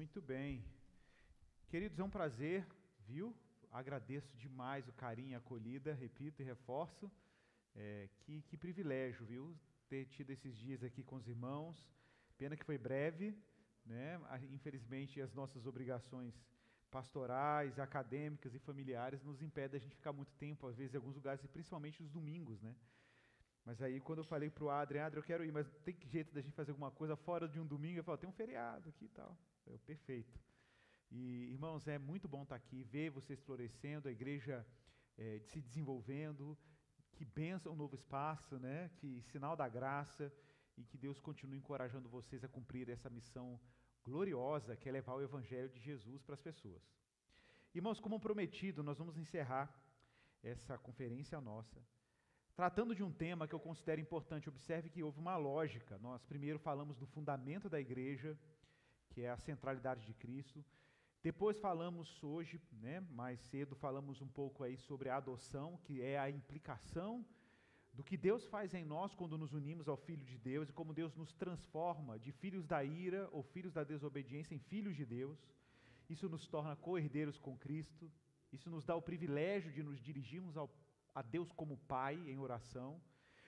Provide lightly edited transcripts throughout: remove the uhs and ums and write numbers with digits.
Muito bem. Queridos, é um prazer, viu? Agradeço demais o carinho e a acolhida, repito e reforço. Que privilégio, viu? Ter tido esses dias aqui com os irmãos. Pena que foi breve, né? Infelizmente, as nossas obrigações pastorais, acadêmicas e familiares nos impedem a gente ficar muito tempo, às vezes, em alguns lugares, e principalmente nos domingos, né? Mas aí, quando eu falei para o Adriano, eu quero ir, mas tem que jeito da gente fazer alguma coisa fora de um domingo? Eu falei, tem um feriado aqui e tal. Perfeito. E, irmãos, é muito bom estar aqui, ver vocês florescendo, a igreja se desenvolvendo. Que bênção, um novo espaço, né? Que sinal da graça, e que Deus continue encorajando vocês a cumprir essa missão gloriosa, que é levar o Evangelho de Jesus para as pessoas. Irmãos, como prometido, nós vamos encerrar essa conferência nossa, tratando de um tema que eu considero importante. Observe que houve uma lógica. Nós primeiro falamos do fundamento da igreja, que é a centralidade de Cristo. Depois falamos hoje, né, mais cedo, falamos um pouco aí sobre a adoção, que é a implicação do que Deus faz em nós quando nos unimos ao Filho de Deus, e como Deus nos transforma de filhos da ira ou filhos da desobediência em filhos de Deus. Isso nos torna co-herdeiros com Cristo. Isso nos dá o privilégio de nos dirigirmos a Deus como Pai em oração.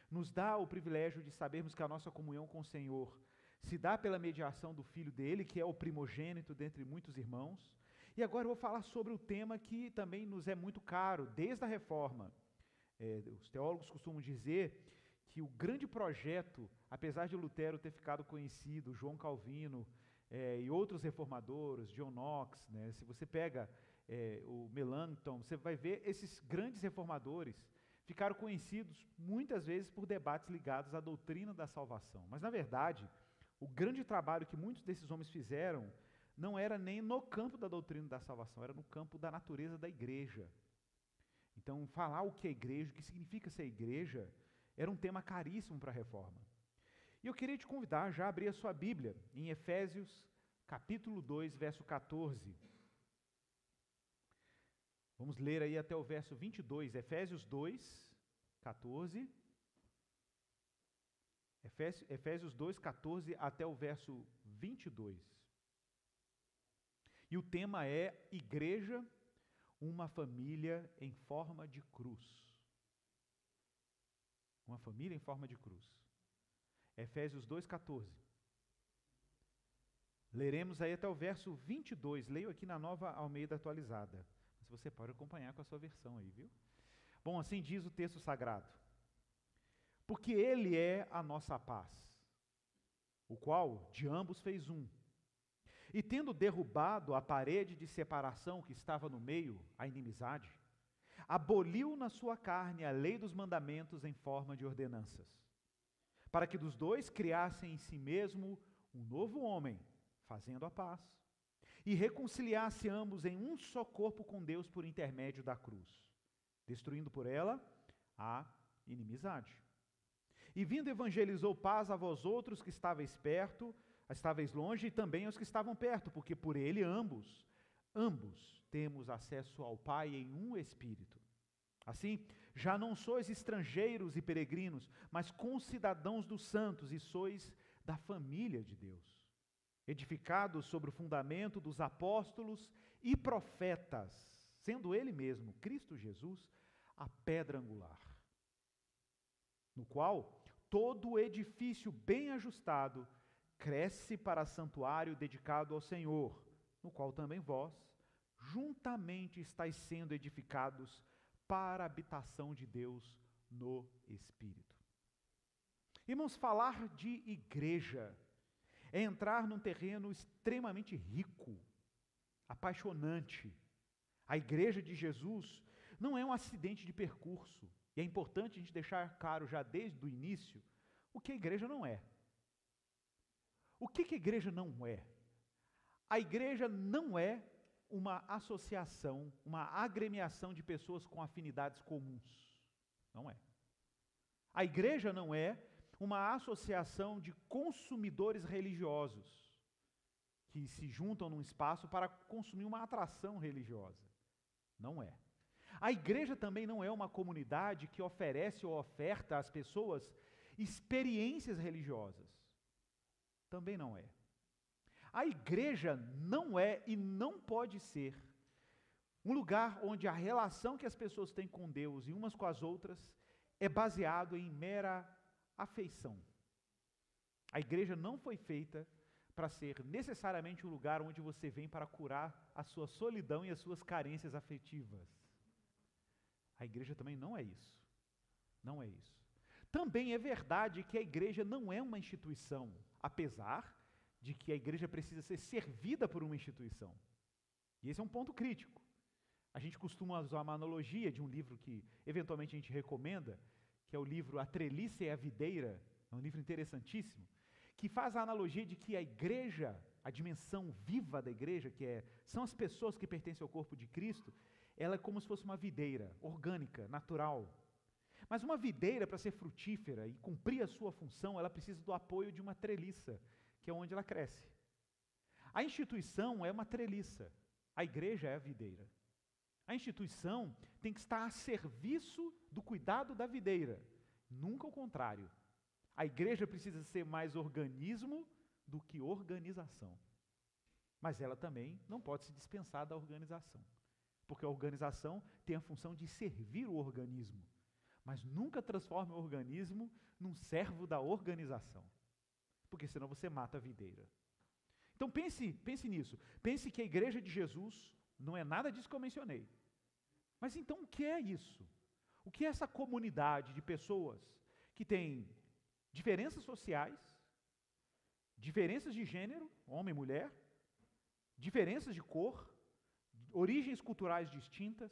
Nos dá o privilégio de sabermos que a nossa comunhão com o Senhor se dá pela mediação do Filho dele, que é o primogênito dentre muitos irmãos. E agora eu vou falar sobre o tema que também nos é muito caro, desde a Reforma. Os teólogos costumam dizer que o grande projeto, apesar de Lutero ter ficado conhecido, João Calvino e outros reformadores, John Knox, né, se você pega o Melanchthon, você vai ver esses grandes reformadores ficaram conhecidos muitas vezes por debates ligados à doutrina da salvação. Mas, na verdade, o grande trabalho que muitos desses homens fizeram não era nem no campo da doutrina da salvação, era no campo da natureza da igreja. Então, falar o que é igreja, o que significa ser igreja, era um tema caríssimo para a Reforma. E eu queria te convidar já a abrir a sua Bíblia em Efésios, capítulo 2, verso 14. Vamos ler aí até o verso 22, Efésios 2, 14. Efésios 2, 14 até o verso 22. E o tema é Igreja, uma família em forma de cruz. Uma família em forma de cruz. Efésios 2, 14. Leremos aí até o verso 22. Leio aqui na Nova Almeida Atualizada. Mas você pode acompanhar com a sua versão aí, viu? Bom, assim diz o texto sagrado. Porque Ele é a nossa paz, o qual de ambos fez um. E tendo derrubado a parede de separação que estava no meio, a inimizade, aboliu na sua carne a lei dos mandamentos em forma de ordenanças, para que dos dois criassem em si mesmo um novo homem, fazendo a paz, e reconciliasse ambos em um só corpo com Deus por intermédio da cruz, destruindo por ela a inimizade. E vindo evangelizou paz a vós outros que estáveis longe, e também aos que estavam perto, porque por ele ambos temos acesso ao Pai em um Espírito. Assim, já não sois estrangeiros e peregrinos, mas concidadãos dos santos, e sois da família de Deus, edificados sobre o fundamento dos apóstolos e profetas, sendo ele mesmo, Cristo Jesus, a pedra angular, no qual todo o edifício bem ajustado cresce para santuário dedicado ao Senhor, no qual também vós, juntamente estáis sendo edificados para a habitação de Deus no Espírito. Irmãos, falar de igreja é entrar num terreno extremamente rico, apaixonante. A igreja de Jesus não é um acidente de percurso. E é importante a gente deixar claro já desde o início o que a igreja não é. O que a igreja não é? A igreja não é uma associação, uma agremiação de pessoas com afinidades comuns. Não é. A igreja não é uma associação de consumidores religiosos que se juntam num espaço para consumir uma atração religiosa. Não é. A igreja também não é uma comunidade que oferece ou oferta às pessoas experiências religiosas. Também não é. A igreja não é e não pode ser um lugar onde a relação que as pessoas têm com Deus e umas com as outras é baseado em mera afeição. A igreja não foi feita para ser necessariamente um lugar onde você vem para curar a sua solidão e as suas carências afetivas. A igreja também não é isso. Não é isso. Também é verdade que a igreja não é uma instituição, apesar de que a igreja precisa ser servida por uma instituição. E esse é um ponto crítico. A gente costuma usar uma analogia de um livro que eventualmente a gente recomenda, que é o livro A Treliça e a Videira, é um livro interessantíssimo, que faz a analogia de que a igreja, a dimensão viva da igreja, são as pessoas que pertencem ao corpo de Cristo, ela é como se fosse uma videira, orgânica, natural. Mas uma videira, para ser frutífera e cumprir a sua função, ela precisa do apoio de uma treliça, que é onde ela cresce. A instituição é uma treliça, a igreja é a videira. A instituição tem que estar a serviço do cuidado da videira, nunca o contrário. A igreja precisa ser mais organismo do que organização. Mas ela também não pode se dispensar da organização, porque a organização tem a função de servir o organismo, mas nunca transforme o organismo num servo da organização, porque senão você mata a videira. Então pense nisso. Pense que a igreja de Jesus não é nada disso que eu mencionei. Mas então o que é isso? O que é essa comunidade de pessoas que têm diferenças sociais, diferenças de gênero, homem e mulher, diferenças de cor, origens culturais distintas,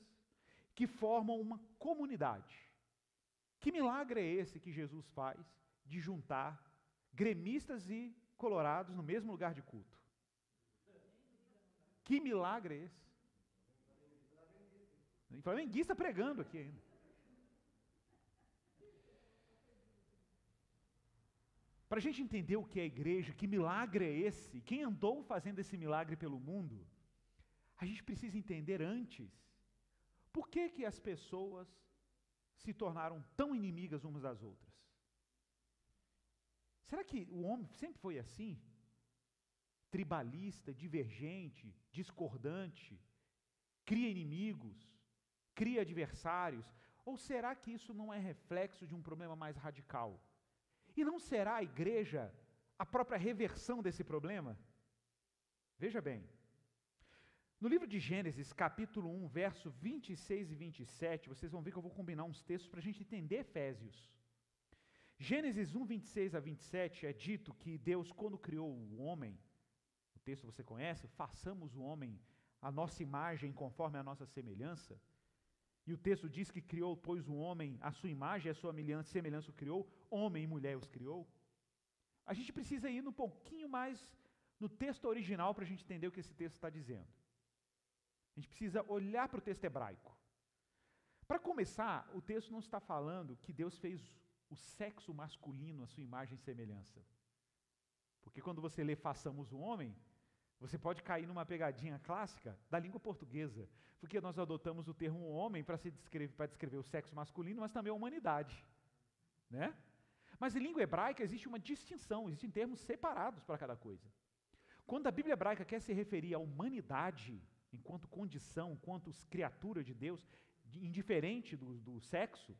que formam uma comunidade? Que milagre é esse que Jesus faz de juntar gremistas e colorados no mesmo lugar de culto? Que milagre é esse? Flamenguista pregando aqui ainda. Para a gente entender o que é a igreja, que milagre é esse, quem andou fazendo esse milagre pelo mundo, a gente precisa entender antes por que as pessoas se tornaram tão inimigas umas das outras. Será que o homem sempre foi assim? Tribalista, divergente, discordante, cria inimigos, cria adversários? Ou será que isso não é reflexo de um problema mais radical? E não será a igreja a própria reversão desse problema? Veja bem, no livro de Gênesis, capítulo 1, verso 26 e 27, vocês vão ver que eu vou combinar uns textos para a gente entender Efésios. Gênesis 1, 26 a 27 é dito que Deus, quando criou o homem, o texto você conhece, façamos o homem a nossa imagem conforme a nossa semelhança. E o texto diz que criou, pois, o homem, a sua imagem e a sua semelhança o criou, homem e mulher os criou. A gente precisa ir um pouquinho mais no texto original para a gente entender o que esse texto está dizendo. A gente precisa olhar para o texto hebraico. Para começar, o texto não está falando que Deus fez o sexo masculino a sua imagem e semelhança. Porque quando você lê façamos o homem, você pode cair numa pegadinha clássica da língua portuguesa, porque nós adotamos o termo homem para descrever o sexo masculino, mas também a humanidade, né? Mas em língua hebraica existe uma distinção, existem termos separados para cada coisa. Quando a Bíblia hebraica quer se referir à humanidade, enquanto condição, enquanto criatura de Deus, indiferente do sexo,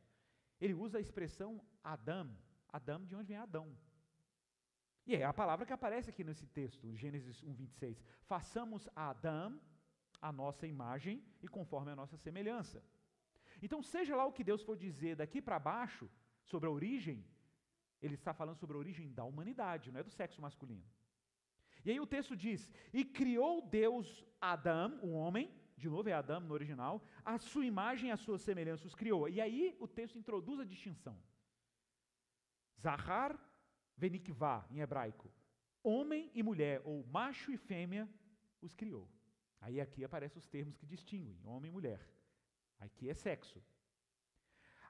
ele usa a expressão Adam, Adam de onde vem Adão. E é a palavra que aparece aqui nesse texto, Gênesis 1, 26. Façamos a Adão a nossa imagem e conforme a nossa semelhança. Então, seja lá o que Deus for dizer daqui para baixo, sobre a origem, ele está falando sobre a origem da humanidade, não é do sexo masculino. E aí o texto diz, e criou Deus Adão, o homem, de novo é Adão no original, a sua imagem e a sua semelhança os criou. E aí o texto introduz a distinção. Zahar Venikvá, em hebraico, homem e mulher, ou macho e fêmea, os criou. Aí aqui aparecem os termos que distinguem, homem e mulher. Aqui é sexo.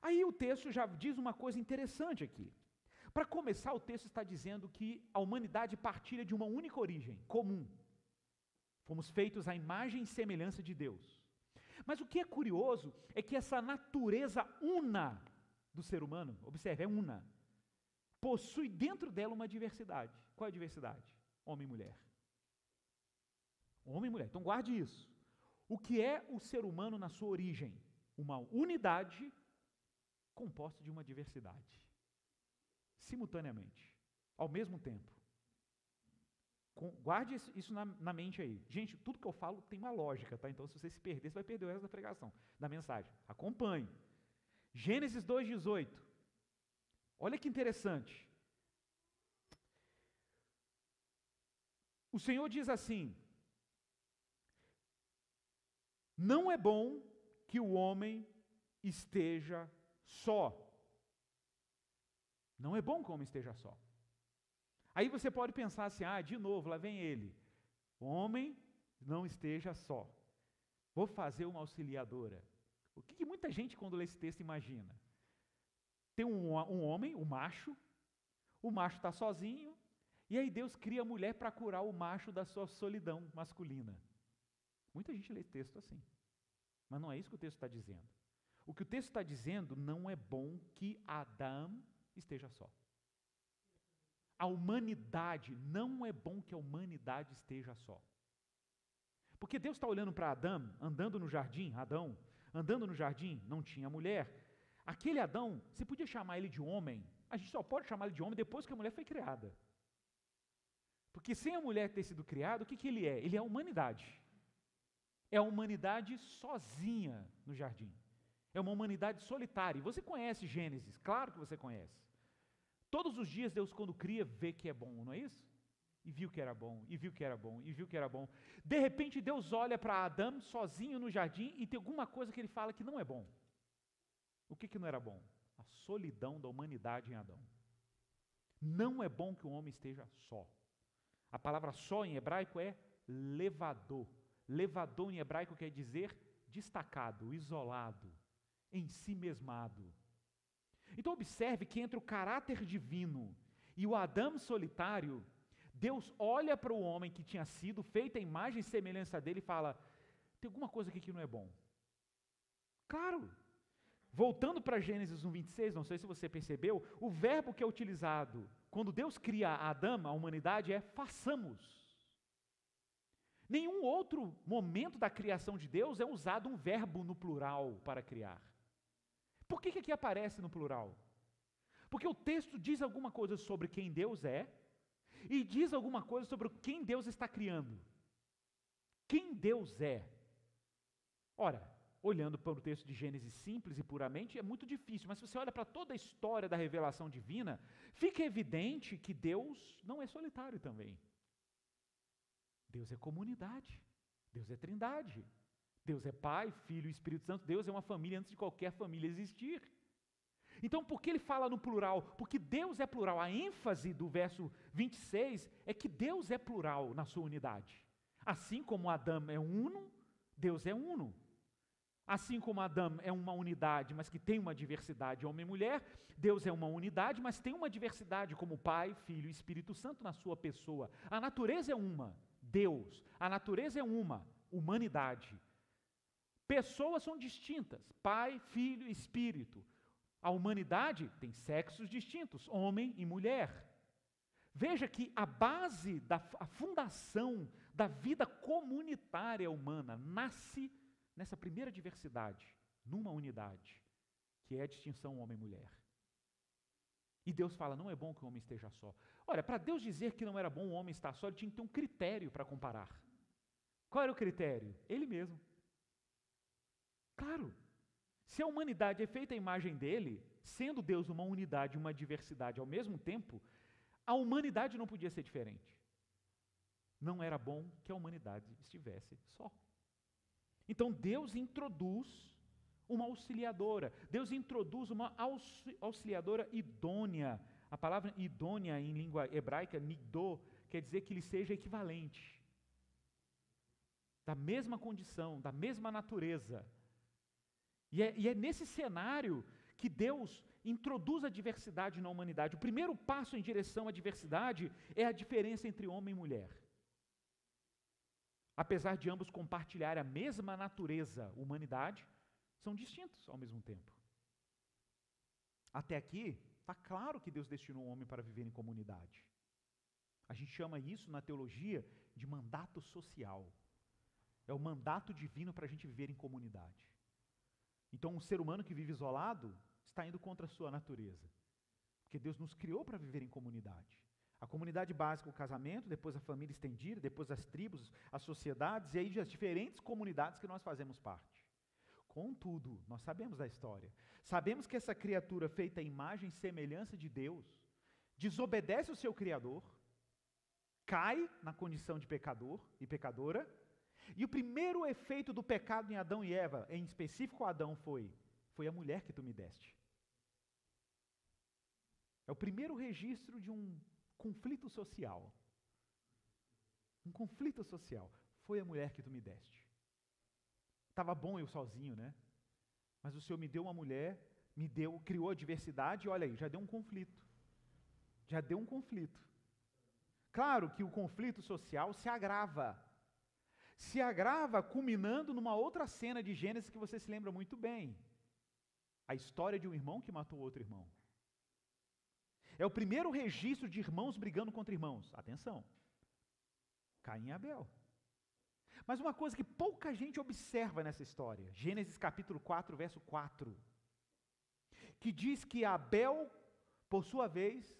Aí o texto já diz uma coisa interessante aqui. Para começar, o texto está dizendo que a humanidade partilha de uma única origem, comum. Fomos feitos à imagem e semelhança de Deus. Mas o que é curioso é que essa natureza una do ser humano, observe, é una, possui dentro dela uma diversidade. Qual é a diversidade? Homem e mulher. Homem e mulher. Então guarde isso. O que é o ser humano na sua origem? Uma unidade composta de uma diversidade. Simultaneamente. Ao mesmo tempo. Guarde isso na mente aí. Gente, tudo que eu falo tem uma lógica, tá? Então se você se perder, você vai perder o resto da pregação, da mensagem. Acompanhe. Gênesis 2:18. Olha que interessante. O Senhor diz assim: não é bom que o homem esteja só. Não é bom que o homem esteja só. Aí você pode pensar assim, de novo, lá vem ele. O homem não esteja só. Vou fazer uma auxiliadora. O que muita gente, quando lê esse texto, imagina? Tem um homem, o macho está sozinho, e aí Deus cria a mulher para curar o macho da sua solidão masculina. Muita gente lê esse texto assim. Mas não é isso que o texto está dizendo. O que o texto está dizendo, não é bom que Adão esteja só. A humanidade, não é bom que a humanidade esteja só. Porque Deus está olhando para Adão, andando no jardim, andando no jardim, não tinha mulher. Aquele Adão, você podia chamar ele de homem, a gente só pode chamar ele de homem depois que a mulher foi criada. Porque sem a mulher ter sido criada, o que ele é? Ele é a humanidade. É a humanidade sozinha no jardim. É uma humanidade solitária. E você conhece Gênesis, claro que você conhece. Todos os dias Deus, quando cria, vê que é bom, não é isso? E viu que era bom, e viu que era bom, e viu que era bom. De repente Deus olha para Adão sozinho no jardim e tem alguma coisa que ele fala que não é bom. O que não era bom? A solidão da humanidade em Adão. Não é bom que o homem esteja só. A palavra só em hebraico é levador. Levador em hebraico quer dizer destacado, isolado, em si mesmado. Então observe que entre o caráter divino e o Adão solitário, Deus olha para o homem que tinha sido feita a imagem e semelhança dele e fala, tem alguma coisa aqui que não é bom. Claro. Voltando para Gênesis 1:26, não sei se você percebeu, o verbo que é utilizado quando Deus cria Adão, a humanidade, é façamos. Nenhum outro momento da criação de Deus é usado um verbo no plural para criar. Por que aqui aparece no plural? Porque o texto diz alguma coisa sobre quem Deus é e diz alguma coisa sobre quem Deus está criando. Quem Deus é? Ora, olhando para o texto de Gênesis simples e puramente, é muito difícil, mas se você olha para toda a história da revelação divina, fica evidente que Deus não é solitário também. Deus é comunidade, Deus é trindade, Deus é Pai, Filho e Espírito Santo, Deus é uma família antes de qualquer família existir. Então, por que ele fala no plural? Porque Deus é plural. A ênfase do verso 26 é que Deus é plural na sua unidade. Assim como Adão é uno, Deus é uno. Assim como Adão é uma unidade, mas que tem uma diversidade, homem e mulher, Deus é uma unidade, mas tem uma diversidade como Pai, Filho e Espírito Santo na sua pessoa. A natureza é uma, Deus. A natureza é uma, humanidade. Pessoas são distintas, Pai, Filho e Espírito. A humanidade tem sexos distintos, homem e mulher. Veja que a base, a fundação da vida comunitária humana nasce nessa primeira diversidade, numa unidade, que é a distinção homem e mulher. E Deus fala, não é bom que o homem esteja só. Olha, para Deus dizer que não era bom o homem estar só, ele tinha que ter um critério para comparar. Qual era o critério? Ele mesmo. Claro, se a humanidade é feita à imagem dele, sendo Deus uma unidade e uma diversidade ao mesmo tempo, a humanidade não podia ser diferente. Não era bom que a humanidade estivesse só. Então Deus introduz uma auxiliadora. Deus introduz uma auxiliadora idônea. A palavra idônea em língua hebraica, nigdo, quer dizer que ele seja equivalente. Da mesma condição, da mesma natureza. E é nesse cenário que Deus introduz a diversidade na humanidade. O primeiro passo em direção à diversidade é a diferença entre homem e mulher. Apesar de ambos compartilharem a mesma natureza, humanidade, são distintos ao mesmo tempo. Até aqui, está claro que Deus destinou o homem para viver em comunidade. A gente chama isso na teologia de mandato social. É o mandato divino para a gente viver em comunidade. Então, um ser humano que vive isolado está indo contra a sua natureza. Porque Deus nos criou para viver em comunidade. A comunidade básica, o casamento, depois a família estendida, depois as tribos, as sociedades, e aí as diferentes comunidades que nós fazemos parte. Contudo, nós sabemos da história. Sabemos que essa criatura feita à imagem e semelhança de Deus, desobedece o seu Criador, cai na condição de pecador e pecadora, e o primeiro efeito do pecado em Adão e Eva, em específico Adão, foi a mulher que tu me deste. É o primeiro registro de um conflito social. Um conflito social. Foi a mulher que tu me deste. Estava bom eu sozinho, né? Mas o Senhor me deu uma mulher, criou a diversidade, e olha aí, já deu um conflito. Já deu um conflito. Claro que o conflito social se agrava. Se agrava culminando numa outra cena de Gênesis que você se lembra muito bem. A história de um irmão que matou outro irmão. É o primeiro registro de irmãos brigando contra irmãos. Atenção. Caim e Abel. Mas uma coisa que pouca gente observa nessa história, Gênesis capítulo 4, verso 4, que diz que Abel, por sua vez,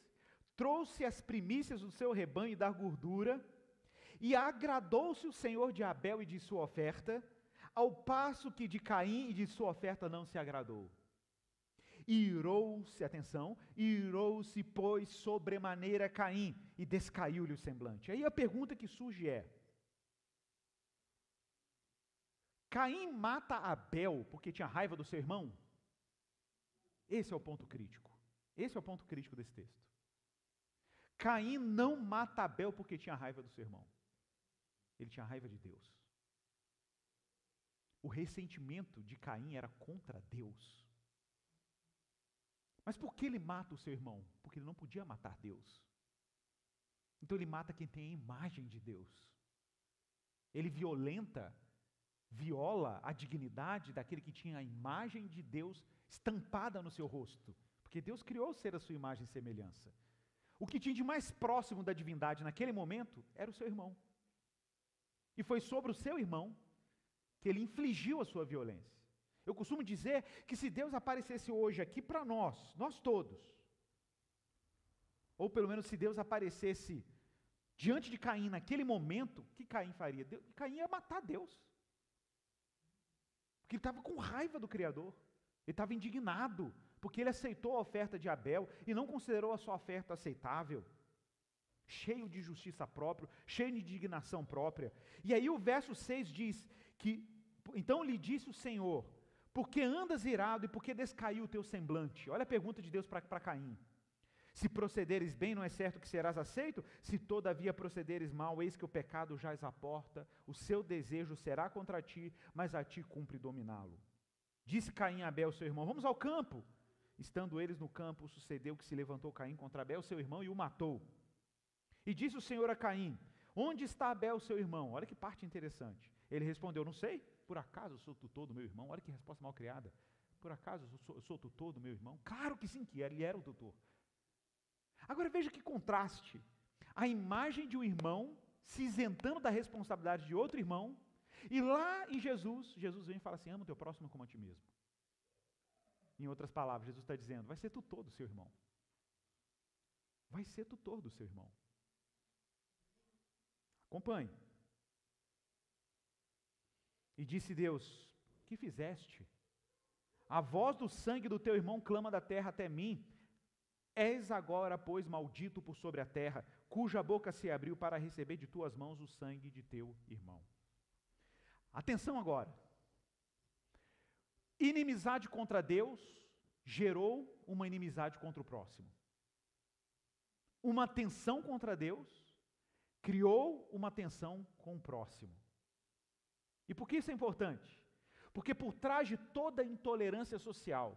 trouxe as primícias do seu rebanho e da gordura, e agradou-se o Senhor de Abel e de sua oferta, ao passo que de Caim e de sua oferta não se agradou. Irou-se, atenção, irou-se, pois, sobremaneira Caim, e descaiu-lhe o semblante. Aí a pergunta que surge é, Caim mata Abel porque tinha raiva do seu irmão? Esse é o ponto crítico. Esse é o ponto crítico desse texto. Caim não mata Abel porque tinha raiva do seu irmão. Ele tinha raiva de Deus. O ressentimento de Caim era contra Deus. Mas por que ele mata o seu irmão? Porque ele não podia matar Deus. Então ele mata quem tem a imagem de Deus. Ele viola a dignidade daquele que tinha a imagem de Deus estampada no seu rosto. Porque Deus criou o ser a sua imagem e semelhança. O que tinha de mais próximo da divindade naquele momento era o seu irmão. E foi sobre o seu irmão que ele infligiu a sua violência. Eu costumo dizer que se Deus aparecesse hoje aqui para nós todos, ou pelo menos se Deus aparecesse diante de Caim naquele momento, o que Caim faria? Caim ia matar Deus. Porque ele estava com raiva do Criador. Ele estava indignado, porque ele aceitou a oferta de Abel e não considerou a sua oferta aceitável. Cheio de justiça própria, cheio de indignação própria. E aí o verso 6 diz que, então lhe disse o Senhor, por que andas irado e por que descaiu o teu semblante? Olha a pergunta de Deus para Caim. Se procederes bem, não é certo que serás aceito? Se todavia procederes mal, eis que o pecado jaz à porta, o seu desejo será contra ti, mas a ti cumpre dominá-lo. Disse Caim a Abel, seu irmão, vamos ao campo. Estando eles no campo, sucedeu que se levantou Caim contra Abel, seu irmão, e o matou. E disse o Senhor a Caim, onde está Abel, seu irmão? Olha que parte interessante. Ele respondeu, não sei, por acaso eu sou tutor do meu irmão? Olha que resposta mal criada. Por acaso eu sou tutor do meu irmão? Claro que sim, que ele era o tutor. Agora veja que contraste. A imagem de um irmão se isentando da responsabilidade de outro irmão, e lá em Jesus vem e fala assim, ama o teu próximo como a ti mesmo. Em outras palavras, Jesus está dizendo, vai ser tutor do seu irmão. Vai ser tutor do seu irmão. Acompanhe. E disse Deus, que fizeste? A voz do sangue do teu irmão clama da terra até mim. És agora, pois, maldito por sobre a terra, cuja boca se abriu para receber de tuas mãos o sangue de teu irmão. Atenção agora. Inimizade contra Deus gerou uma inimizade contra o próximo. Uma tensão contra Deus criou uma tensão com o próximo. E por que isso é importante? Porque por trás de toda intolerância social,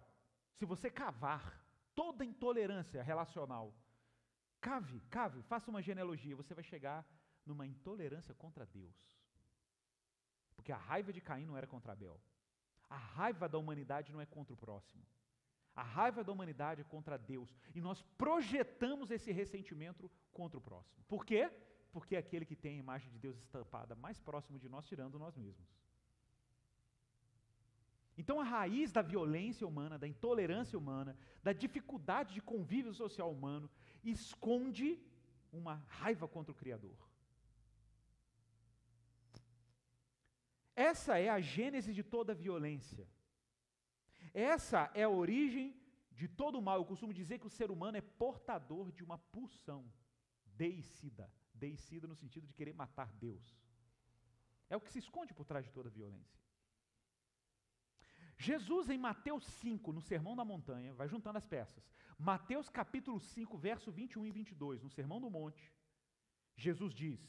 se você cavar toda intolerância relacional, cave, faça uma genealogia, você vai chegar numa intolerância contra Deus. Porque a raiva de Caim não era contra Abel. A raiva da humanidade não é contra o próximo. A raiva da humanidade é contra Deus. E nós projetamos esse ressentimento contra o próximo. Por quê? porque é aquele que tem a imagem de Deus estampada mais próximo de nós, tirando nós mesmos. Então a raiz da violência humana, da intolerância humana, da dificuldade de convívio social humano, esconde uma raiva contra o Criador. Essa é a gênese de toda violência. Essa é a origem de todo o mal. Eu costumo dizer que o ser humano é portador de uma pulsão deicida. Deicida no sentido de querer matar Deus. É o que se esconde por trás de toda violência. Jesus, em Mateus 5, no Sermão da Montanha, vai juntando as peças. Mateus capítulo 5, verso 21 e 22, no Sermão do Monte, Jesus diz: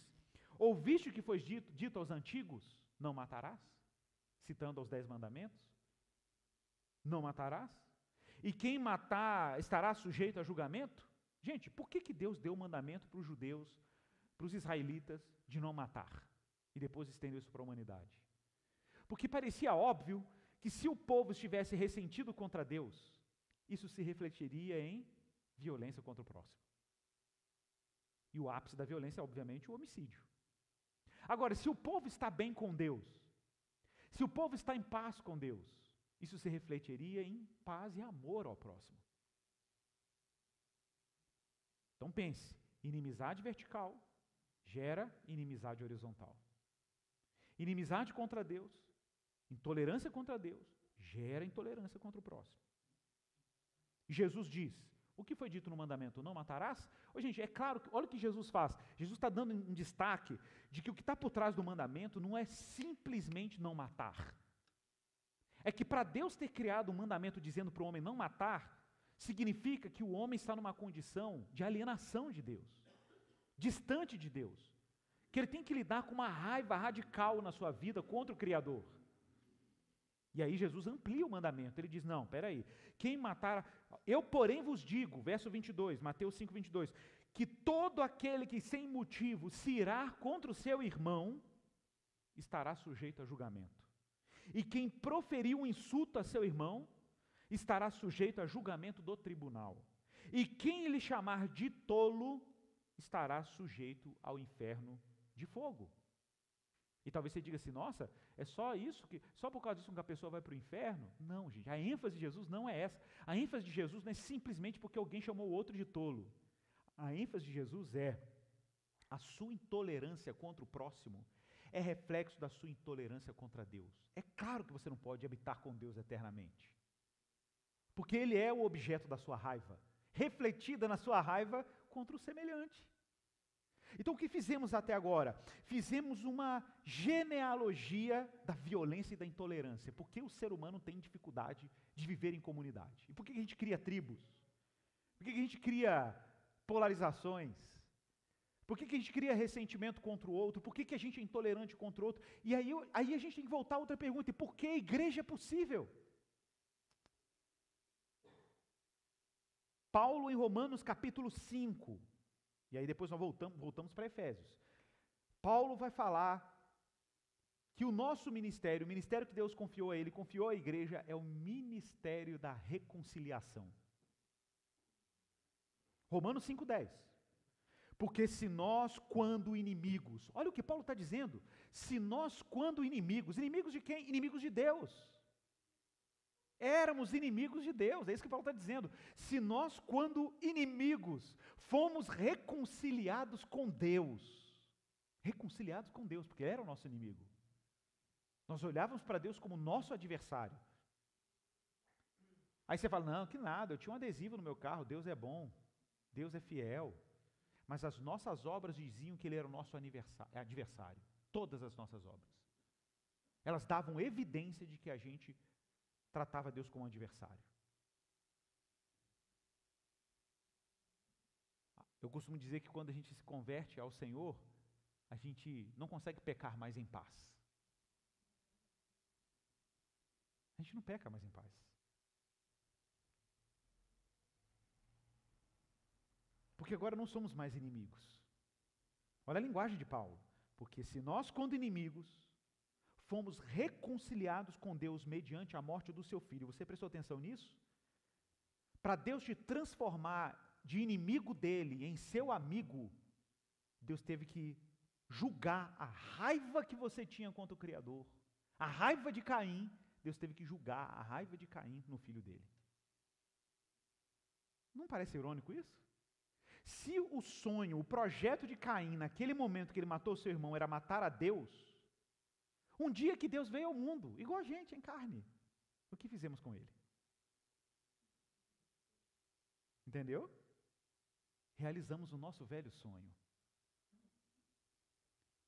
ouviste o que foi dito aos antigos? Não matarás? Citando aos 10 mandamentos. Não matarás? E quem matar estará sujeito a julgamento? Gente, por que Deus deu o mandamento para os judeus, para os israelitas, de não matar? E depois estendeu isso para a humanidade. Porque parecia óbvio que se o povo estivesse ressentido contra Deus, isso se refletiria em violência contra o próximo. E o ápice da violência é, obviamente, o homicídio. Agora, se o povo está bem com Deus, se o povo está em paz com Deus, isso se refletiria em paz e amor ao próximo. Então pense, inimizade vertical gera inimizade horizontal. Inimizade contra Deus, intolerância contra Deus, gera intolerância contra o próximo. Jesus diz, o que foi dito no mandamento, não matarás? Gente, é claro, olha o que Jesus faz. Jesus está dando um destaque de que o que está por trás do mandamento não é simplesmente não matar. É que para Deus ter criado um mandamento dizendo para o homem não matar, significa que o homem está numa condição de alienação de Deus, distante de Deus, que ele tem que lidar com uma raiva radical na sua vida contra o Criador. E aí Jesus amplia o mandamento, ele diz, não, peraí, quem matar, eu porém vos digo, verso 22, Mateus 5, 22, que todo aquele que sem motivo se irar contra o seu irmão, estará sujeito a julgamento. E quem proferir um insulto a seu irmão, estará sujeito a julgamento do tribunal. E quem lhe chamar de tolo, estará sujeito ao inferno de fogo. E talvez você diga assim, nossa, é só isso, só por causa disso que a pessoa vai para o inferno? Não, gente, a ênfase de Jesus não é essa. A ênfase de Jesus não é simplesmente porque alguém chamou o outro de tolo. A ênfase de Jesus é a sua intolerância contra o próximo é reflexo da sua intolerância contra Deus. É claro que você não pode habitar com Deus eternamente. Porque Ele é o objeto da sua raiva, refletida na sua raiva contra o semelhante. Então o que fizemos até agora? Fizemos uma genealogia da violência e da intolerância. Por que o ser humano tem dificuldade de viver em comunidade? E por que a gente cria tribos? Por que a gente cria polarizações? Por que a gente cria ressentimento contra o outro? Por que a gente é intolerante contra o outro? E aí a gente tem que voltar a outra pergunta, e por que a igreja é possível? Paulo em Romanos capítulo 5, e aí depois nós voltamos para Efésios. Paulo vai falar que o nosso ministério, o ministério que Deus confiou a ele, confiou à igreja, é o ministério da reconciliação. Romanos 5,10. Porque se nós, quando inimigos, olha o que Paulo está dizendo, se nós, quando inimigos de quem? Inimigos de Deus. Éramos inimigos de Deus, é isso que Paulo está dizendo. Se nós, quando inimigos, fomos reconciliados com Deus, porque Ele era o nosso inimigo. Nós olhávamos para Deus como nosso adversário. Aí você fala, não, que nada, eu tinha um adesivo no meu carro, Deus é bom, Deus é fiel. Mas as nossas obras diziam que Ele era o nosso adversário. Todas as nossas obras. Elas davam evidência de que a gente tratava Deus como um adversário. Eu costumo dizer que quando a gente se converte ao Senhor, a gente não consegue pecar mais em paz. A gente não peca mais em paz. Porque agora não somos mais inimigos. Olha a linguagem de Paulo. Porque se nós, quando inimigos, fomos reconciliados com Deus mediante a morte do seu Filho. Você prestou atenção nisso? Para Deus te transformar de inimigo dele em seu amigo, Deus teve que julgar a raiva que você tinha contra o Criador. A raiva de Caim, Deus teve que julgar a raiva de Caim no filho dele. Não parece irônico isso? Se o sonho, o projeto de Caim, naquele momento que ele matou seu irmão, era matar a Deus, um dia que Deus veio ao mundo, igual a gente, em carne, o que fizemos com ele? Entendeu? Realizamos o nosso velho sonho.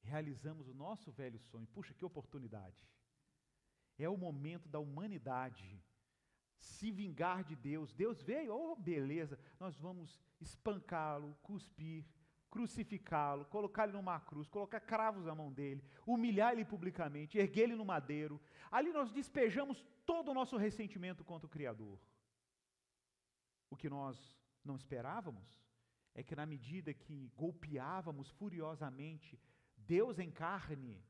Realizamos o nosso velho sonho. Puxa, que oportunidade. É o momento da humanidade se vingar de Deus. Deus veio, oh beleza, nós vamos espancá-lo, cuspir, crucificá-lo, colocar ele numa cruz, colocar cravos na mão dele, humilhar ele publicamente, erguer ele no madeiro. Ali nós despejamos todo o nosso ressentimento contra o Criador. O que nós não esperávamos é que na medida que golpeávamos furiosamente Deus em carne,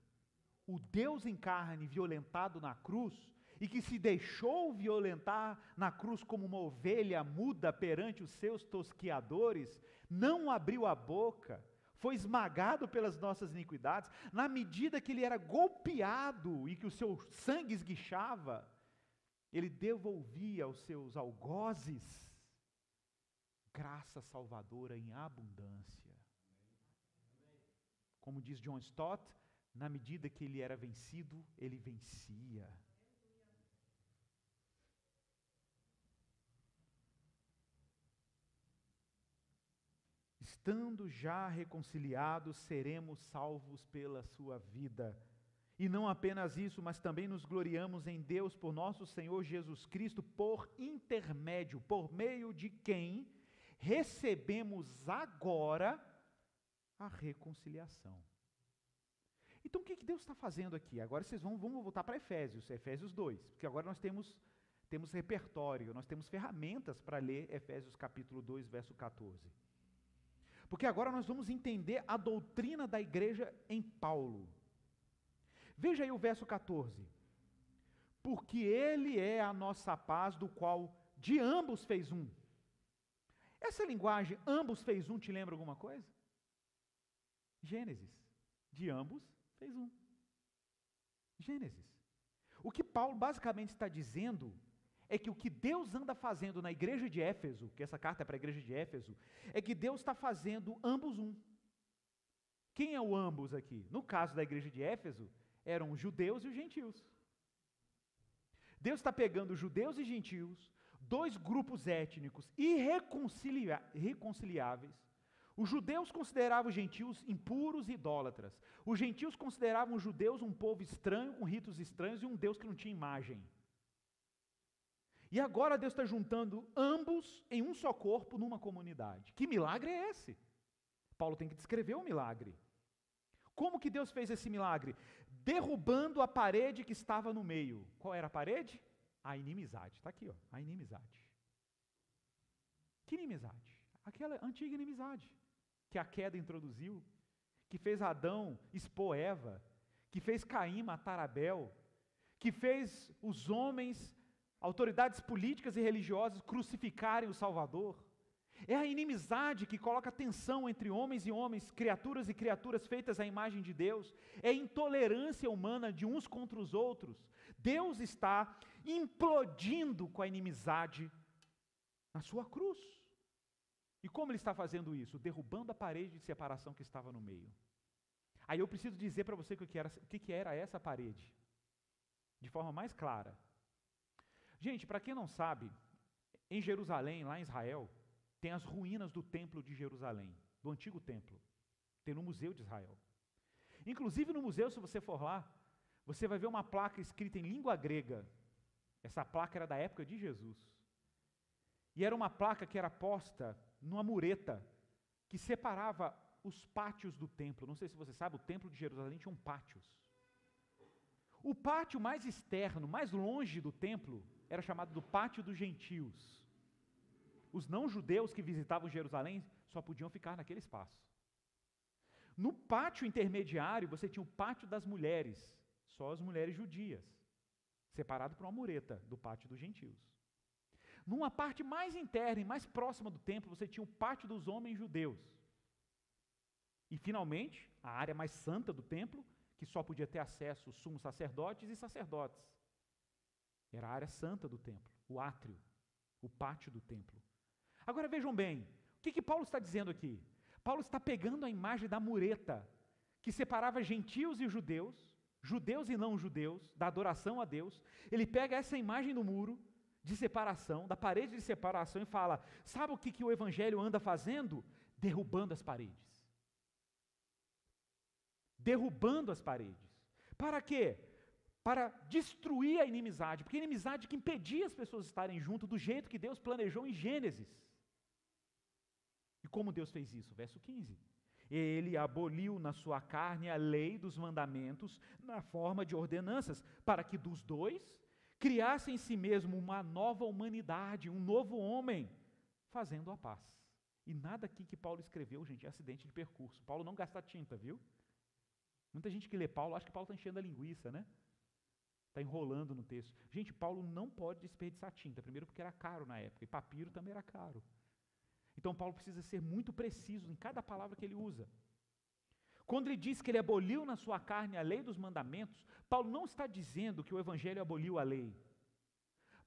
o Deus em carne violentado na cruz, e que se deixou violentar na cruz como uma ovelha muda perante os seus tosquiadores, não abriu a boca, foi esmagado pelas nossas iniquidades, na medida que ele era golpeado e que o seu sangue esguichava, ele devolvia aos seus algozes graça salvadora em abundância. Como diz John Stott, na medida que ele era vencido, ele vencia. Estando já reconciliados, seremos salvos pela sua vida. E não apenas isso, mas também nos gloriamos em Deus por nosso Senhor Jesus Cristo, por intermédio, por meio de quem recebemos agora a reconciliação. Então o que Deus está fazendo aqui? Agora vocês vamos voltar para Efésios 2, porque agora nós temos repertório, nós temos ferramentas para ler Efésios capítulo 2, verso 14. Porque agora nós vamos entender a doutrina da igreja em Paulo. Veja aí o verso 14. Porque ele é a nossa paz, do qual de ambos fez um. Essa linguagem, ambos fez um, te lembra alguma coisa? Gênesis. De ambos fez um. Gênesis. O que Paulo basicamente está dizendo é que o que Deus anda fazendo na igreja de Éfeso, que essa carta é para a igreja de Éfeso, é que Deus está fazendo ambos um. Quem é o ambos aqui? No caso da igreja de Éfeso, eram os judeus e os gentios. Deus está pegando os judeus e gentios, dois grupos étnicos irreconciliáveis. Os judeus consideravam os gentios impuros e idólatras. Os gentios consideravam os judeus um povo estranho, com ritos estranhos e um Deus que não tinha imagem. E agora Deus está juntando ambos em um só corpo, numa comunidade. Que milagre é esse? Paulo tem que descrever o milagre. Como que Deus fez esse milagre? Derrubando a parede que estava no meio. Qual era a parede? A inimizade. Está aqui, ó, a inimizade. Que inimizade? Aquela antiga inimizade que a queda introduziu, que fez Adão expor Eva, que fez Caim matar Abel, que fez os homens, autoridades políticas e religiosas crucificarem o Salvador. É a inimizade que coloca tensão entre homens e homens, criaturas e criaturas feitas à imagem de Deus. É a intolerância humana de uns contra os outros. Deus está implodindo com a inimizade na sua cruz. E como ele está fazendo isso? Derrubando a parede de separação que estava no meio. Aí eu preciso dizer para você o que era essa parede, de forma mais clara. Gente, para quem não sabe, em Jerusalém, lá em Israel, tem as ruínas do templo de Jerusalém, do antigo templo. Tem no Museu de Israel. Inclusive no museu, se você for lá, você vai ver uma placa escrita em língua grega. Essa placa era da época de Jesus. E era uma placa que era posta numa mureta que separava os pátios do templo. Não sei se você sabe, o templo de Jerusalém tinha pátios. O pátio mais externo, mais longe do templo, era chamado do pátio dos gentios. Os não-judeus que visitavam Jerusalém só podiam ficar naquele espaço. No pátio intermediário, você tinha o pátio das mulheres, só as mulheres judias, separado por uma mureta do pátio dos gentios. Numa parte mais interna e mais próxima do templo, você tinha o pátio dos homens judeus. E, finalmente, a área mais santa do templo, que só podia ter acesso os sumos sacerdotes e sacerdotes. Era a área santa do templo, o átrio, o pátio do templo. Agora vejam bem, o que Paulo está dizendo aqui? Paulo está pegando a imagem da mureta, que separava gentios e judeus, judeus e não judeus, da adoração a Deus. Ele pega essa imagem do muro de separação, da parede de separação e fala, sabe o que o evangelho anda fazendo? Derrubando as paredes. Derrubando as paredes. Para quê? Para destruir a inimizade, porque a inimizade que impedia as pessoas estarem junto do jeito que Deus planejou em Gênesis. E como Deus fez isso? Verso 15. Ele aboliu na sua carne a lei dos mandamentos na forma de ordenanças, para que dos dois criasse em si mesmo uma nova humanidade, um novo homem, fazendo a paz. E nada aqui que Paulo escreveu, gente, é acidente de percurso. Paulo não gasta tinta, viu? Muita gente que lê Paulo acha que Paulo está enchendo a linguiça, né? Está enrolando no texto. Gente, Paulo não pode desperdiçar tinta, primeiro porque era caro na época, e papiro também era caro. Então Paulo precisa ser muito preciso em cada palavra que ele usa. Quando ele diz que ele aboliu na sua carne a lei dos mandamentos, Paulo não está dizendo que o evangelho aboliu a lei.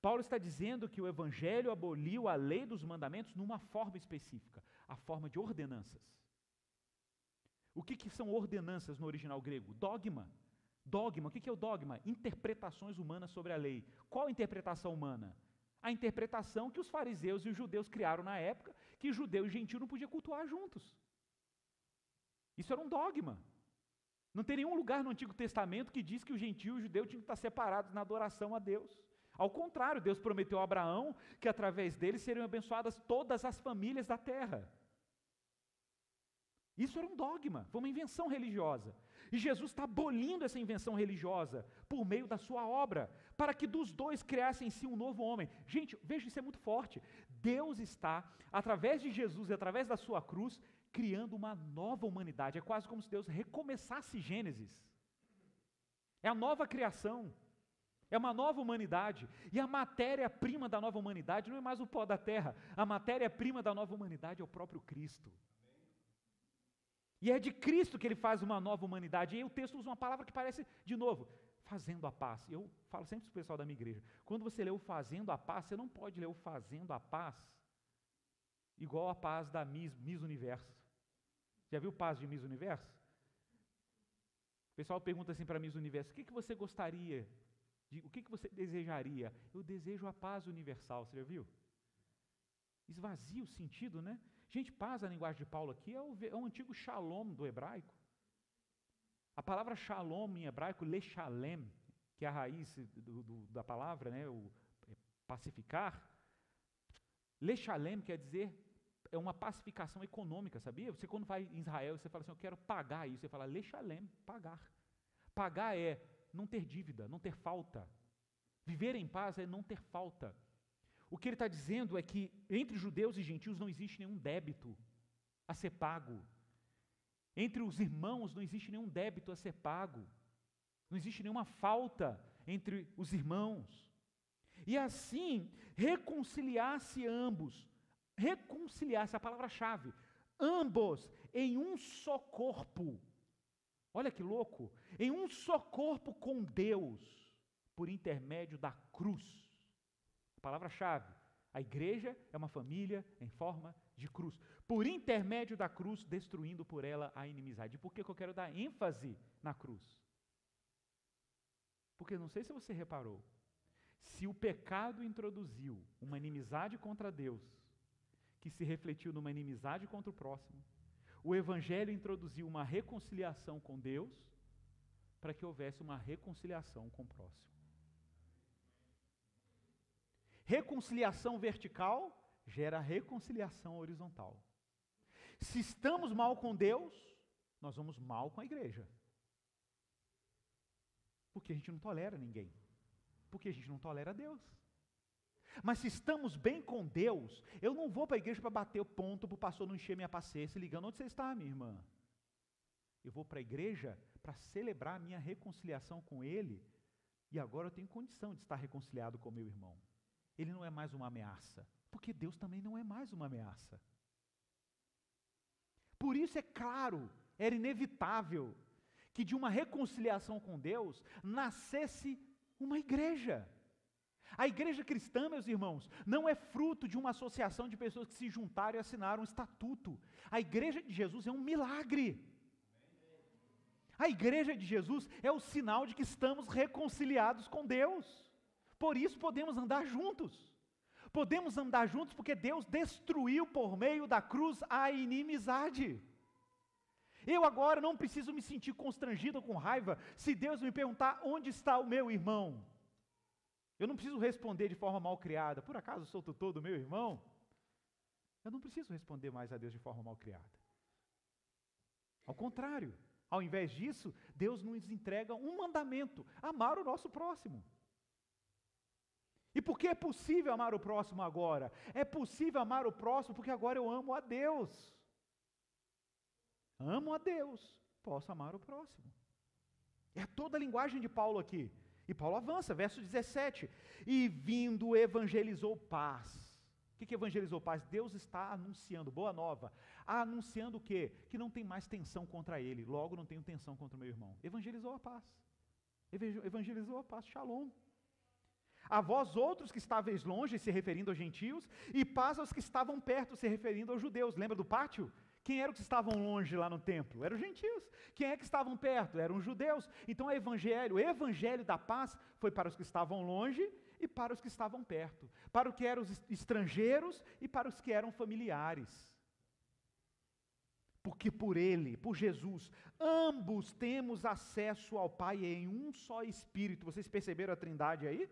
Paulo está dizendo que o evangelho aboliu a lei dos mandamentos numa forma específica, a forma de ordenanças. O que são ordenanças no original grego? Dogma. Dogma, o que é o dogma? Interpretações humanas sobre a lei. Qual interpretação humana? A interpretação que os fariseus e os judeus criaram na época, que judeu e gentio não podiam cultuar juntos. Isso era um dogma. Não tem nenhum lugar no Antigo Testamento que diz que o gentio e o judeu tinham que estar separados na adoração a Deus. Ao contrário, Deus prometeu a Abraão que através dele seriam abençoadas todas as famílias da terra. Isso era um dogma, foi uma invenção religiosa. E Jesus está abolindo essa invenção religiosa por meio da sua obra, para que dos dois criassem em si um novo homem. Gente, veja, isso é muito forte. Deus está, através de Jesus e através da sua cruz, criando uma nova humanidade. É quase como se Deus recomeçasse Gênesis. É a nova criação. É uma nova humanidade. E a matéria-prima da nova humanidade não é mais o pó da terra. A matéria-prima da nova humanidade é o próprio Cristo. E é de Cristo que ele faz uma nova humanidade. E aí o texto usa uma palavra que parece, de novo, fazendo a paz. Eu falo sempre para o pessoal da minha igreja, quando você lê o fazendo a paz, você não pode ler o fazendo a paz igual a paz da Miss Universo. Já viu paz de Miss Universo? O pessoal pergunta assim para a Miss Universo, o que você gostaria, o que você desejaria? Eu desejo a paz universal, você já viu? Esvazia o sentido, né? Gente, paz, a linguagem de Paulo aqui, é o antigo shalom do hebraico. A palavra shalom em hebraico, lechalem, que é a raiz da palavra, né, pacificar. Lechalem quer dizer, é uma pacificação econômica, sabia? Você quando vai em Israel, você fala assim, eu quero pagar isso, você fala lechalem, pagar. Pagar é não ter dívida, não ter falta. Viver em paz é não ter falta. O que ele está dizendo é que entre judeus e gentios não existe nenhum débito a ser pago. Entre os irmãos não existe nenhum débito a ser pago. Não existe nenhuma falta entre os irmãos. E assim, reconciliar-se ambos. Reconciliar-se, a palavra-chave. Ambos em um só corpo. Olha que louco. Em um só corpo com Deus, por intermédio da cruz. Palavra-chave, a igreja é uma família em forma de cruz, por intermédio da cruz, destruindo por ela a inimizade. Por que eu quero dar ênfase na cruz? Porque não sei se você reparou, se o pecado introduziu uma inimizade contra Deus, que se refletiu numa inimizade contra o próximo, o evangelho introduziu uma reconciliação com Deus, para que houvesse uma reconciliação com o próximo. Reconciliação vertical gera reconciliação horizontal. Se estamos mal com Deus, nós vamos mal com a igreja. Porque a gente não tolera ninguém. Porque a gente não tolera Deus. Mas se estamos bem com Deus, eu não vou para a igreja para bater o ponto, para o pastor não encher minha paciência, ligando, onde você está, minha irmã? Eu vou para a igreja para celebrar a minha reconciliação com Ele, e agora eu tenho condição de estar reconciliado com o meu irmão. Ele não é mais uma ameaça, porque Deus também não é mais uma ameaça. Por isso é claro era inevitável que de uma reconciliação com Deus nascesse uma igreja. A igreja cristã, meus irmãos, não é fruto de uma associação de pessoas que se juntaram e assinaram um estatuto. A igreja de Jesus é um milagre. A igreja de Jesus é o sinal de que estamos reconciliados com Deus. Por isso podemos andar juntos. Podemos andar juntos porque Deus destruiu por meio da cruz a inimizade. Eu agora não preciso me sentir constrangido ou com raiva se Deus me perguntar onde está o meu irmão. Eu não preciso responder de forma mal criada. Por acaso sou tutor do meu irmão? Eu não preciso responder mais a Deus de forma mal criada. Ao contrário, ao invés disso, Deus nos entrega um mandamento: amar o nosso próximo. E por que é possível amar o próximo agora? É possível amar o próximo porque agora eu amo a Deus. Amo a Deus, posso amar o próximo. É toda a linguagem de Paulo aqui. E Paulo avança, verso 17. E vindo evangelizou paz. O que evangelizou paz? Deus está anunciando, boa nova. Anunciando o quê? Que não tem mais tensão contra ele. Logo não tenho tensão contra o meu irmão. Evangelizou a paz. Evangelizou a paz, shalom. A vós outros que estáveis longe, se referindo aos gentios, e paz aos que estavam perto, se referindo aos judeus. Lembra do pátio? Quem eram que estavam longe lá no templo? Eram os gentios. Quem é que estavam perto? Eram os judeus. Então o evangelho da paz foi para os que estavam longe e para os que estavam perto. Para os que eram os estrangeiros e para os que eram familiares. Porque por Ele, por Jesus, ambos temos acesso ao Pai em um só Espírito. Vocês perceberam a trindade aí?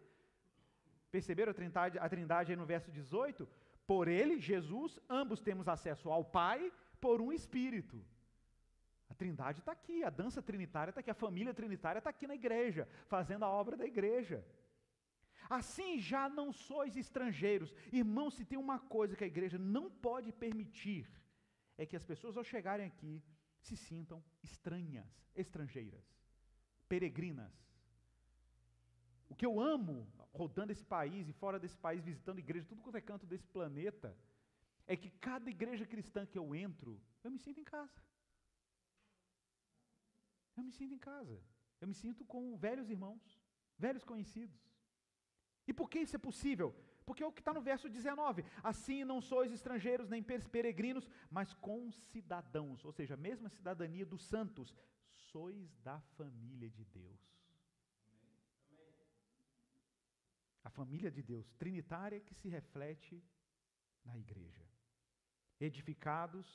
Perceberam a trindade aí no verso 18? Por Ele, Jesus, ambos temos acesso ao Pai por um Espírito. A trindade está aqui, a dança trinitária está aqui, a família trinitária está aqui na igreja, fazendo a obra da igreja. Assim já não sois estrangeiros. Irmãos, se tem uma coisa que a igreja não pode permitir, é que as pessoas ao chegarem aqui se sintam estranhas, estrangeiras, peregrinas. O que eu amo, rodando esse país e fora desse país, visitando igreja, tudo quanto é canto desse planeta, é que cada igreja cristã que eu entro, eu me sinto em casa. Eu me sinto em casa. Eu me sinto com velhos irmãos, velhos conhecidos. E por que isso é possível? Porque é o que está no verso 19. Assim não sois estrangeiros nem peregrinos, mas concidadãos, ou seja, a mesma cidadania dos santos, sois da família de Deus. A família de Deus, trinitária, que se reflete na igreja. Edificados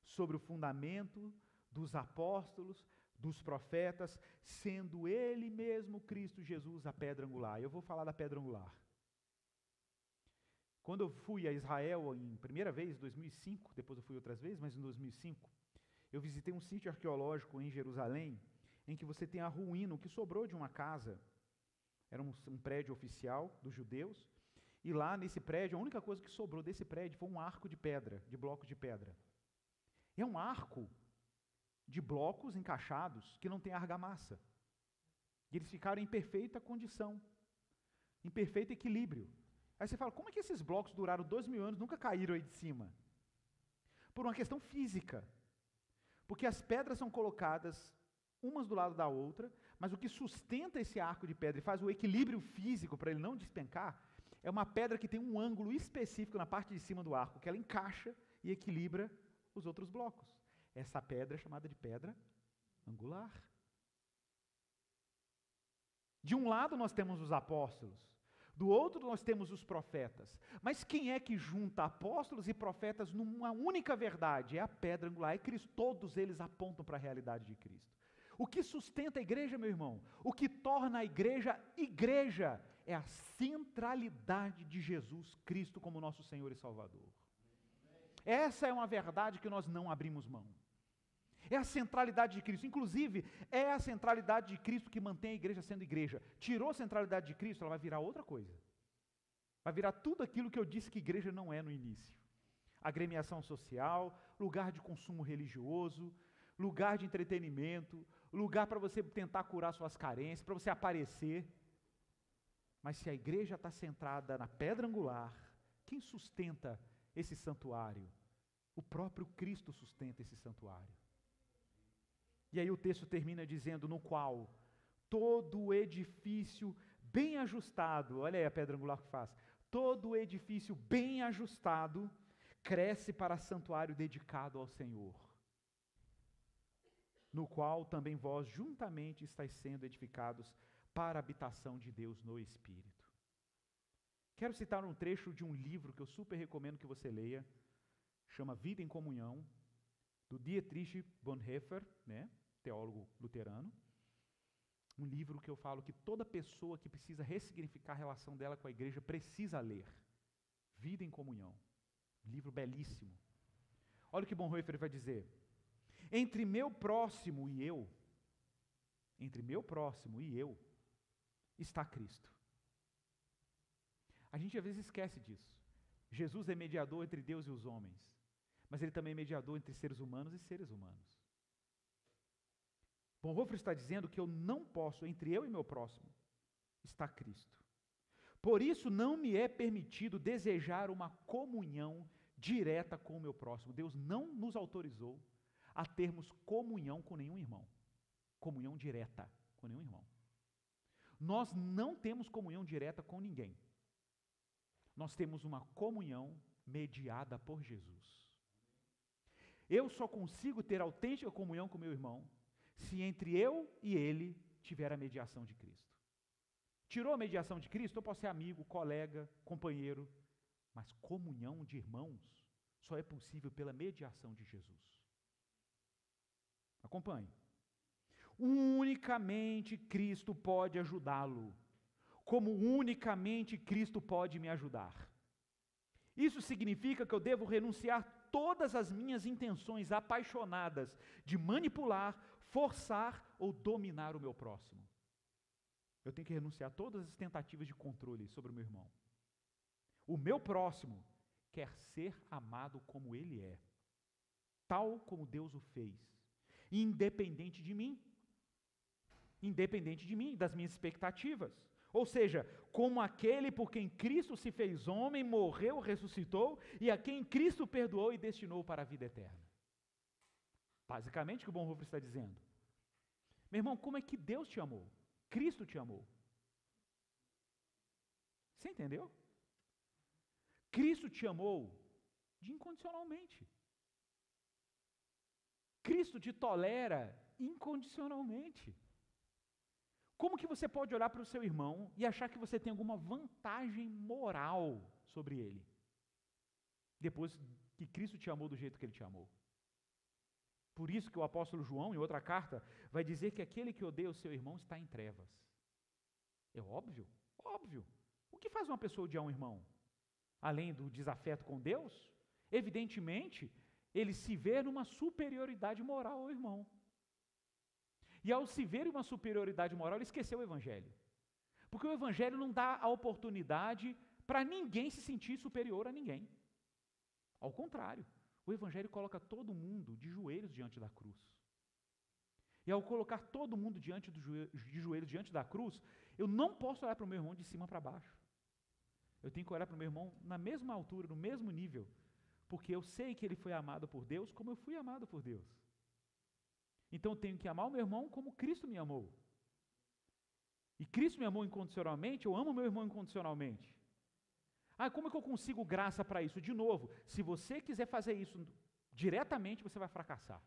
sobre o fundamento dos apóstolos, dos profetas, sendo Ele mesmo, Cristo Jesus, a pedra angular. Eu vou falar da pedra angular. Quando eu fui a Israel em primeira vez, em 2005, depois eu fui outras vezes, mas em 2005, eu visitei um sítio arqueológico em Jerusalém, em que você tem a ruína, o que sobrou de uma casa. Era um prédio oficial dos judeus, e lá nesse prédio, a única coisa que sobrou desse prédio foi um arco de pedra, de blocos de pedra. É um arco de blocos encaixados que não tem argamassa. E eles ficaram em perfeita condição, em perfeito equilíbrio. Aí você fala, como é que esses blocos duraram 2.000 anos, nunca caíram aí de cima? Por uma questão física. Porque as pedras são colocadas umas do lado da outra, mas o que sustenta esse arco de pedra e faz o equilíbrio físico para ele não despencar, é uma pedra que tem um ângulo específico na parte de cima do arco, que ela encaixa e equilibra os outros blocos. Essa pedra é chamada de pedra angular. De um lado nós temos os apóstolos, do outro nós temos os profetas. Mas quem é que junta apóstolos e profetas numa única verdade? É a pedra angular, é Cristo. Todos eles apontam para a realidade de Cristo. O que sustenta a igreja, meu irmão? O que torna a igreja, igreja, é a centralidade de Jesus Cristo como nosso Senhor e Salvador. Essa é uma verdade que nós não abrimos mão. É a centralidade de Cristo. Inclusive, é a centralidade de Cristo que mantém a igreja sendo igreja. Tirou a centralidade de Cristo, ela vai virar outra coisa. Vai virar tudo aquilo que eu disse que igreja não é no início. Agremiação social, lugar de consumo religioso, lugar de entretenimento, lugar para você tentar curar suas carências, para você aparecer. Mas se a igreja está centrada na pedra angular, quem sustenta esse santuário? O próprio Cristo sustenta esse santuário. E aí o texto termina dizendo, no qual todo edifício bem ajustado, olha aí a pedra angular que faz, todo edifício bem ajustado cresce para santuário dedicado ao Senhor, no qual também vós juntamente estáis sendo edificados para a habitação de Deus no Espírito. Quero citar um trecho de um livro que eu super recomendo que você leia, chama Vida em Comunhão, do Dietrich Bonhoeffer, né, teólogo luterano. Um livro que eu falo que toda pessoa que precisa ressignificar a relação dela com a igreja precisa ler. Vida em Comunhão. Livro belíssimo. Olha o que Bonhoeffer vai dizer. Entre meu próximo e eu, está Cristo. A gente às vezes esquece disso. Jesus é mediador entre Deus e os homens, mas Ele também é mediador entre seres humanos e seres humanos. Bonhoeffer está dizendo que eu não posso, entre eu e meu próximo, está Cristo. Por isso não me é permitido desejar uma comunhão direta com o meu próximo. Deus não nos autorizou a termos comunhão com nenhum irmão. Comunhão direta com nenhum irmão. Nós não temos comunhão direta com ninguém. Nós temos uma comunhão mediada por Jesus. Eu só consigo ter autêntica comunhão com meu irmão se entre eu e ele tiver a mediação de Cristo. Tirou a mediação de Cristo, eu posso ser amigo, colega, companheiro, mas comunhão de irmãos só é possível pela mediação de Jesus. Acompanhe. Unicamente Cristo pode ajudá-lo, como unicamente Cristo pode me ajudar. Isso significa que eu devo renunciar todas as minhas intenções apaixonadas de manipular, forçar ou dominar o meu próximo. Eu tenho que renunciar a todas as tentativas de controle sobre o meu irmão. O meu próximo quer ser amado como ele é, tal como Deus o fez, independente de mim, das minhas expectativas. Ou seja, como aquele por quem Cristo se fez homem, morreu, ressuscitou, e a quem Cristo perdoou e destinou para a vida eterna. Basicamente o que o Bonhoeffer está dizendo. Meu irmão, como é que Deus te amou? Cristo te amou. Você entendeu? Cristo te amou incondicionalmente. Cristo te tolera incondicionalmente. Como que você pode olhar para o seu irmão e achar que você tem alguma vantagem moral sobre ele? Depois que Cristo te amou do jeito que ele te amou. Por isso que o apóstolo João, em outra carta, vai dizer que aquele que odeia o seu irmão está em trevas. É óbvio? Óbvio. O que faz uma pessoa odiar um irmão? Além do desafeto com Deus, evidentemente, ele se vê numa superioridade moral ao irmão. E ao se ver uma superioridade moral, ele esqueceu o Evangelho. Porque o Evangelho não dá a oportunidade para ninguém se sentir superior a ninguém. Ao contrário, o Evangelho coloca todo mundo de joelhos diante da cruz. E ao colocar todo mundo de joelhos diante da cruz, eu não posso olhar para o meu irmão de cima para baixo. Eu tenho que olhar para o meu irmão na mesma altura, no mesmo nível, porque eu sei que ele foi amado por Deus como eu fui amado por Deus. Então eu tenho que amar o meu irmão como Cristo me amou. E Cristo me amou incondicionalmente, eu amo o meu irmão incondicionalmente. Ah, como é que eu consigo graça para isso? De novo, se você quiser fazer isso diretamente, você vai fracassar.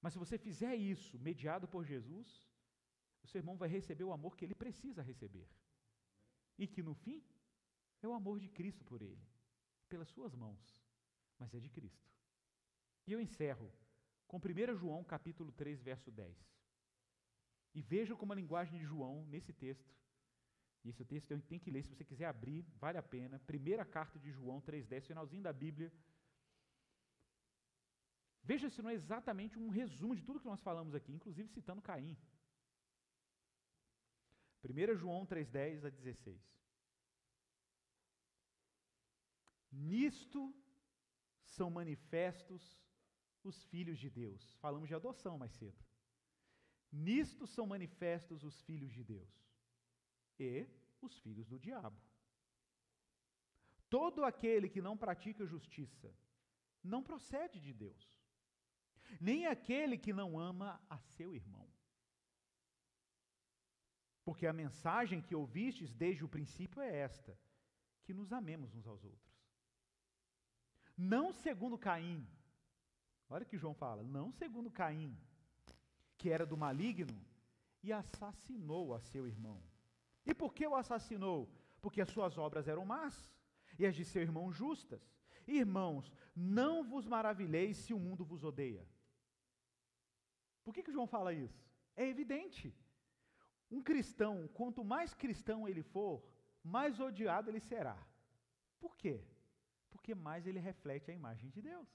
Mas se você fizer isso mediado por Jesus, o seu irmão vai receber o amor que ele precisa receber. E que no fim, é o amor de Cristo por ele, pelas suas mãos, mas é de Cristo. E eu encerro com 1 João capítulo 3, verso 10. E veja como a linguagem de João, nesse texto, e esse texto eu tenho que ler, se você quiser abrir, vale a pena, primeira carta de João 3,10, finalzinho da Bíblia. Veja se não é exatamente um resumo de tudo que nós falamos aqui, inclusive citando Caim. 1 João 3,10 a 16. Nisto são manifestos os filhos de Deus. Falamos de adoção mais cedo. Nisto são manifestos os filhos de Deus e os filhos do diabo. Todo aquele que não pratica justiça não procede de Deus, nem aquele que não ama a seu irmão. Porque a mensagem que ouvistes desde o princípio é esta, que nos amemos uns aos outros. Não segundo Caim, olha o que João fala, não segundo Caim, que era do maligno e assassinou a seu irmão. E por que o assassinou? Porque as suas obras eram más e as de seu irmão justas. Irmãos, não vos maravilheis se o mundo vos odeia. Por que João fala isso? É evidente. Um cristão, quanto mais cristão ele for, mais odiado ele será. Por quê? Porque mais ele reflete a imagem de Deus.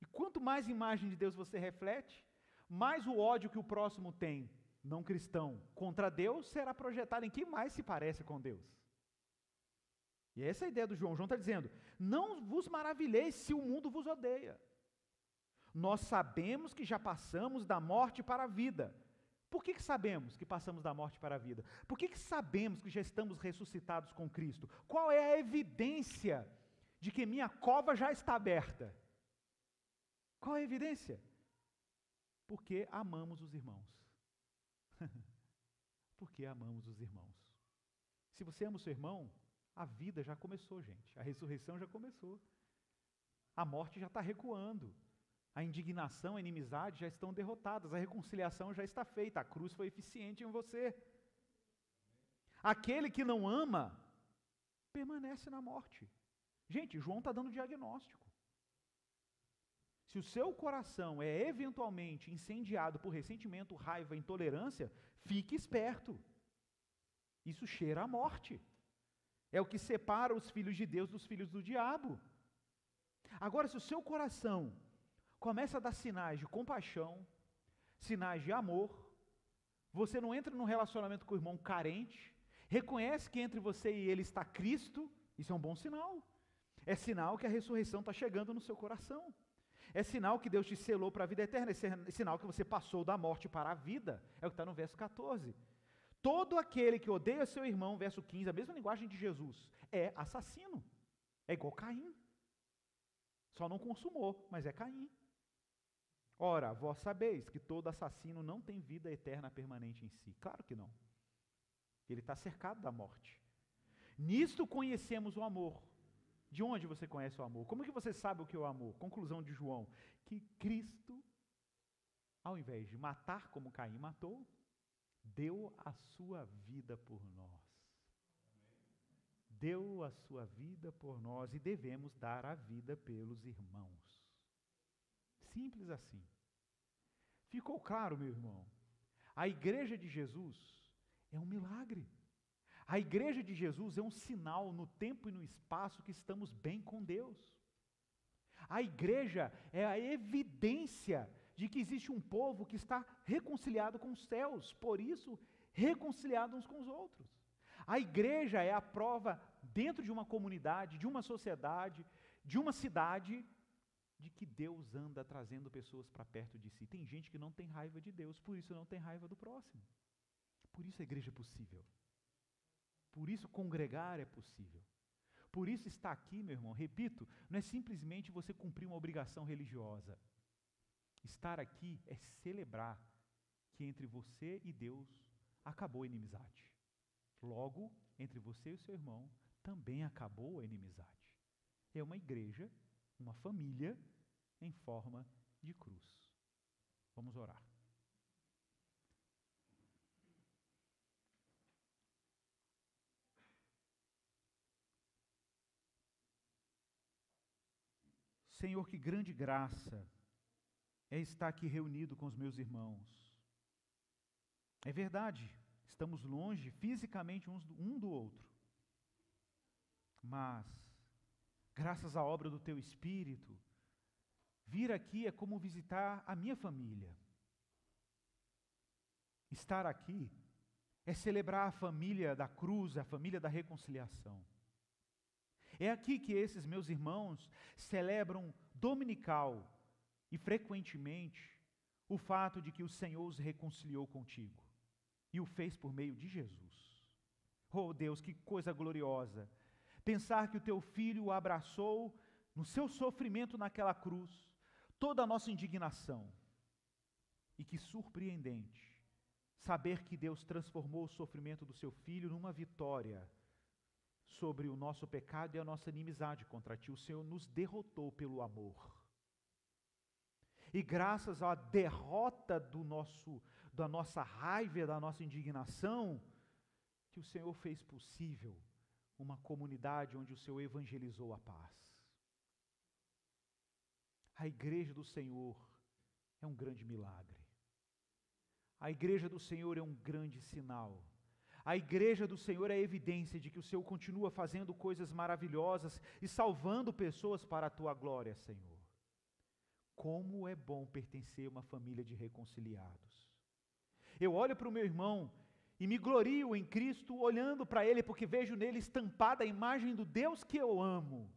E quanto mais imagem de Deus você reflete, mais o ódio que o próximo tem, não cristão, contra Deus, será projetado em quem mais se parece com Deus. E essa é a ideia do João. João está dizendo, não vos maravilheis se o mundo vos odeia. Nós sabemos que já passamos da morte para a vida. Por que sabemos que passamos da morte para a vida? Por que sabemos que já estamos ressuscitados com Cristo? Qual é a evidência de que minha cova já está aberta? Qual é a evidência? Porque amamos os irmãos. Porque amamos os irmãos. Se você ama o seu irmão, a vida já começou, gente. A ressurreição já começou. A morte já está recuando. A indignação, a inimizade já estão derrotadas, a reconciliação já está feita, a cruz foi eficiente em você. Aquele que não ama, permanece na morte. Gente, João está dando diagnóstico. Se o seu coração é eventualmente incendiado por ressentimento, raiva, intolerância, fique esperto. Isso cheira a morte. É o que separa os filhos de Deus dos filhos do diabo. Agora, se o seu coração começa a dar sinais de compaixão, sinais de amor, você não entra num relacionamento com o irmão carente, reconhece que entre você e ele está Cristo, isso é um bom sinal. É sinal que a ressurreição está chegando no seu coração. É sinal que Deus te selou para a vida eterna, é sinal que você passou da morte para a vida, é o que está no verso 14. Todo aquele que odeia seu irmão, verso 15, a mesma linguagem de Jesus, é assassino, é igual Caim. Só não consumou, mas é Caim. Ora, vós sabeis que todo assassino não tem vida eterna permanente em si. Claro que não. Ele está cercado da morte. Nisto conhecemos o amor. De onde você conhece o amor? Como que você sabe o que é o amor? Conclusão de João, que Cristo, ao invés de matar como Caim matou, deu a sua vida por nós. Deu a sua vida por nós e devemos dar a vida pelos irmãos. Simples assim. Ficou claro, meu irmão? A igreja de Jesus é um milagre. A igreja de Jesus é um sinal no tempo e no espaço que estamos bem com Deus. A igreja é a evidência de que existe um povo que está reconciliado com os céus, por isso, reconciliado uns com os outros. A igreja é a prova dentro de uma comunidade, de uma sociedade, de uma cidade, de que Deus anda trazendo pessoas para perto de si. Tem gente que não tem raiva de Deus, por isso não tem raiva do próximo. Por isso a igreja é possível. Por isso congregar é possível. Por isso estar aqui, meu irmão, repito, não é simplesmente você cumprir uma obrigação religiosa. Estar aqui é celebrar que entre você e Deus acabou a inimizade. Logo, entre você e o seu irmão também acabou a inimizade. É uma igreja, uma família em forma de cruz. Vamos orar. Senhor, que grande graça é estar aqui reunido com os meus irmãos. É verdade, estamos longe fisicamente um do outro, mas, graças à obra do Teu Espírito, vir aqui é como visitar a minha família. Estar aqui é celebrar a família da cruz, a família da reconciliação. É aqui que esses meus irmãos celebram dominical e frequentemente o fato de que o Senhor os reconciliou contigo e o fez por meio de Jesus. Oh Deus, que coisa gloriosa! Pensar que o teu filho o abraçou no seu sofrimento naquela cruz, toda a nossa indignação. E que surpreendente saber que Deus transformou o sofrimento do seu Filho numa vitória sobre o nosso pecado e a nossa inimizade contra Ti. O Senhor nos derrotou pelo amor. E graças à derrota da nossa raiva e da nossa indignação, que o Senhor fez possível uma comunidade onde o Senhor evangelizou a paz. A igreja do Senhor é um grande milagre. A igreja do Senhor é um grande sinal. A igreja do Senhor é a evidência de que o Senhor continua fazendo coisas maravilhosas e salvando pessoas para a Tua glória, Senhor. Como é bom pertencer a uma família de reconciliados. Eu olho para o meu irmão e me glorio em Cristo olhando para ele, porque vejo nele estampada a imagem do Deus que eu amo.